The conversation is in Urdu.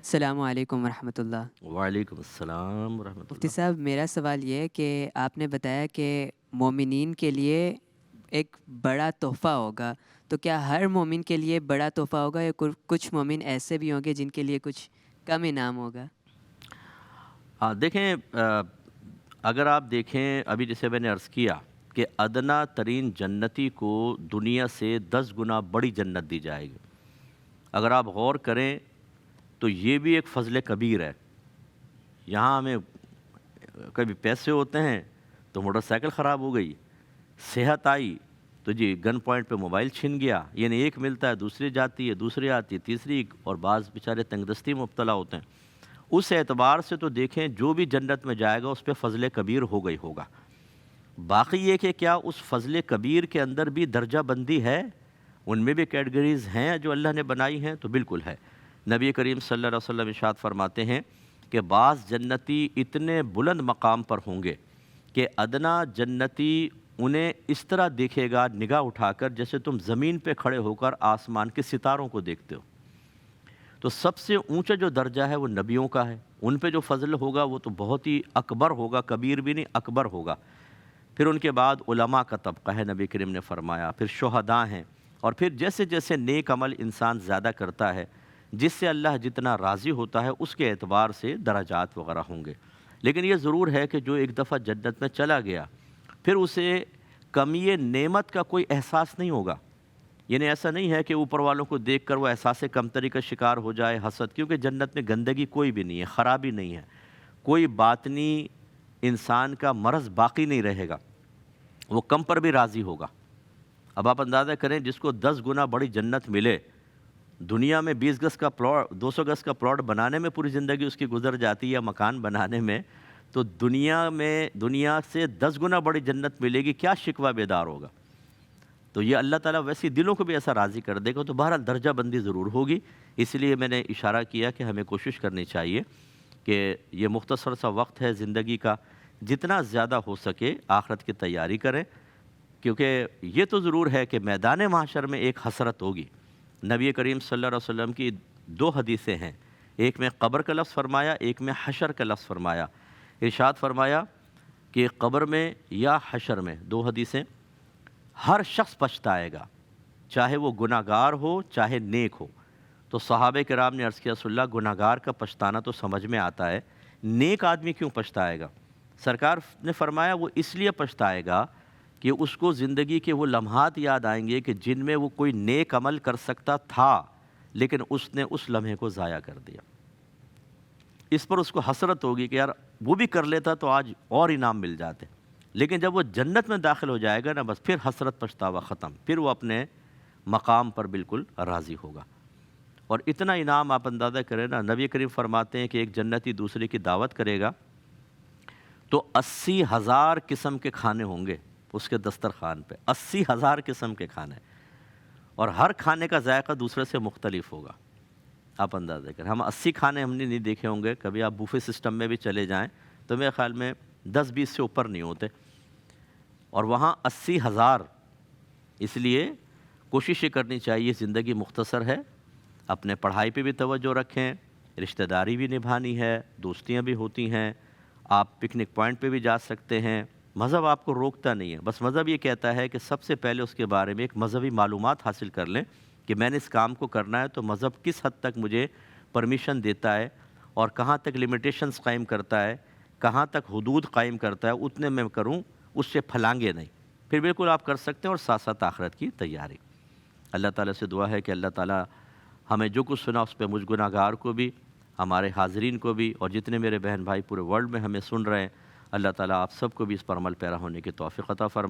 السلام علیکم ورحمۃ اللہ۔ وعلیکم السلام ورحمۃ مفتی اللہ۔ صاحب، میرا سوال یہ ہے کہ آپ نے بتایا کہ مومنین کے لیے ایک بڑا تحفہ ہوگا، تو کیا ہر مومن کے لیے بڑا تحفہ ہوگا یا کچھ مومن ایسے بھی ہوں گے جن کے لیے کچھ کم انعام ہوگا؟ ہاں دیکھیں، اگر آپ دیکھیں ابھی جیسے میں نے عرض کیا کہ ادنا ترین جنتی کو دنیا سے 10 گنا بڑی جنت دی جائے گی۔ اگر آپ غور کریں تو یہ بھی ایک فضل کبیر ہے۔ یہاں ہمیں کبھی پیسے ہوتے ہیں تو موٹر سائیکل خراب ہو گئی، صحت آئی تو جی گن پوائنٹ پہ موبائل چھن گیا، یعنی ایک ملتا ہے دوسری جاتی ہے، دوسری آتی ہے، تیسری، اور بعض بیچارے تنگ دستی میں مبتلا ہوتے ہیں۔ اس اعتبار سے تو دیکھیں جو بھی جنت میں جائے گا اس پہ فضل کبیر ہو گئی ہوگا۔ باقی یہ کہ کیا اس فضل کبیر کے اندر بھی درجہ بندی ہے، ان میں بھی کیٹگریز ہیں جو اللہ نے بنائی ہیں؟ تو بالکل ہے۔ نبی کریم صلی اللہ علیہ وسلم ارشاد فرماتے ہیں کہ بعض جنتی اتنے بلند مقام پر ہوں گے کہ ادنا جنتی انہیں اس طرح دیکھے گا نگاہ اٹھا کر جیسے تم زمین پہ کھڑے ہو کر آسمان کے ستاروں کو دیکھتے ہو۔ تو سب سے اونچا جو درجہ ہے وہ نبیوں کا ہے، ان پہ جو فضل ہوگا وہ تو بہت ہی اکبر ہوگا، کبیر بھی نہیں اکبر ہوگا۔ پھر ان کے بعد علماء کا طبقہ ہے، نبی کریم نے فرمایا، پھر شہداء ہیں، اور پھر جیسے جیسے نیک عمل انسان زیادہ کرتا ہے، جس سے اللہ جتنا راضی ہوتا ہے اس کے اعتبار سے درجات وغیرہ ہوں گے۔ لیکن یہ ضرور ہے کہ جو ایک دفعہ جنت میں چلا گیا پھر اسے کمی نعمت کا کوئی احساس نہیں ہوگا۔ یعنی ایسا نہیں ہے کہ اوپر والوں کو دیکھ کر وہ احساس کمتری کا شکار ہو جائے، حسد، کیونکہ جنت میں گندگی کوئی بھی نہیں ہے، خرابی نہیں ہے، کوئی باطنی انسان کا مرض باقی نہیں رہے گا، وہ کم پر بھی راضی ہوگا۔ اب آپ اندازہ کریں جس کو 10 گنا بڑی جنت ملے، دنیا میں 20 گز کا پلاٹ، 200 گز کا پلاٹ بنانے میں پوری زندگی اس کی گزر جاتی ہے، یا مکان بنانے میں، تو دنیا سے 10 گنا بڑی جنت ملے گی، کیا شکوہ بیدار ہوگا؟ تو یہ اللہ تعالیٰ ویسی دلوں کو بھی ایسا راضی کر دے گا۔ تو بہرحال درجہ بندی ضرور ہوگی، اس لیے میں نے اشارہ کیا کہ ہمیں کوشش کرنی چاہیے کہ یہ مختصر سا وقت ہے زندگی کا، جتنا زیادہ ہو سکے آخرت کی تیاری کریں، کیونکہ یہ تو ضرور ہے کہ میدان محشر میں ایک حسرت ہوگی۔ نبی کریم صلی اللہ علیہ وسلم کی 2 حدیثیں ہیں، ایک میں قبر کا لفظ فرمایا، ایک میں حشر کا لفظ فرمایا۔ ارشاد فرمایا کہ قبر میں یا حشر میں، 2 حدیثیں، ہر شخص پچھتائے گا، چاہے وہ گناہ گار ہو چاہے نیک ہو۔ تو صحابہ کرام نے عرض کیا رسول اللہ، گناہ گار کا پچھتانا تو سمجھ میں آتا ہے، نیک آدمی کیوں پچھتائے گا؟ سرکار نے فرمایا وہ اس لیے پچھتائے گا کہ اس کو زندگی کے وہ لمحات یاد آئیں گے کہ جن میں وہ کوئی نیک عمل کر سکتا تھا لیکن اس نے اس لمحے کو ضائع کر دیا۔ اس پر اس کو حسرت ہوگی کہ یار وہ بھی کر لیتا تو آج اور انعام مل جاتے۔ لیکن جب وہ جنت میں داخل ہو جائے گا نا، بس پھر حسرت پچھتاوا ختم، پھر وہ اپنے مقام پر بالکل راضی ہوگا۔ اور اتنا انعام آپ اندازہ کریں نا، نبی کریم فرماتے ہیں کہ ایک جنتی دوسرے کی دعوت کرے گا تو 80,000 قسم کے کھانے ہوں گے اس کے دسترخوان پہ، 80,000 قسم کے کھانے، اور ہر کھانے کا ذائقہ دوسرے سے مختلف ہوگا۔ آپ اندازہ کریں، ہم 80 کھانے ہم نے نہیں دیکھے ہوں گے، کبھی آپ بوفے سسٹم میں بھی چلے جائیں تو میرے خیال میں 10-20 سے اوپر نہیں ہوتے، اور وہاں 80,000۔ اس لیے کوشش یہ کرنی چاہیے، زندگی مختصر ہے، اپنے پڑھائی پہ بھی توجہ رکھیں، رشتہ داری بھی نبھانی ہے، دوستیاں بھی ہوتی ہیں، آپ پکنک پوائنٹ پہ بھی جا سکتے ہیں، مذہب آپ کو روکتا نہیں ہے، بس مذہب یہ کہتا ہے کہ سب سے پہلے اس کے بارے میں ایک مذہبی معلومات حاصل کر لیں کہ میں نے اس کام کو کرنا ہے تو مذہب کس حد تک مجھے پرمیشن دیتا ہے اور کہاں تک لمیٹیشنز قائم کرتا ہے، کہاں تک حدود قائم کرتا ہے، اتنے میں کروں، اس سے پھلانگے نہیں، پھر بالکل آپ کر سکتے ہیں، اور ساتھ ساتھ آخرت کی تیاری۔ اللہ تعالیٰ سے دعا ہے کہ اللہ تعالیٰ ہمیں جو کچھ سنا اس پہ مجھ گناہ گار کو بھی، ہمارے حاضرین کو بھی، اور جتنے میرے بہن بھائی پورے ورلڈ میں ہمیں سن رہے ہیں، اللہ تعالیٰ آپ سب کو بھی اس پر عمل پیرا ہونے کی توفیق عطا فرمائے۔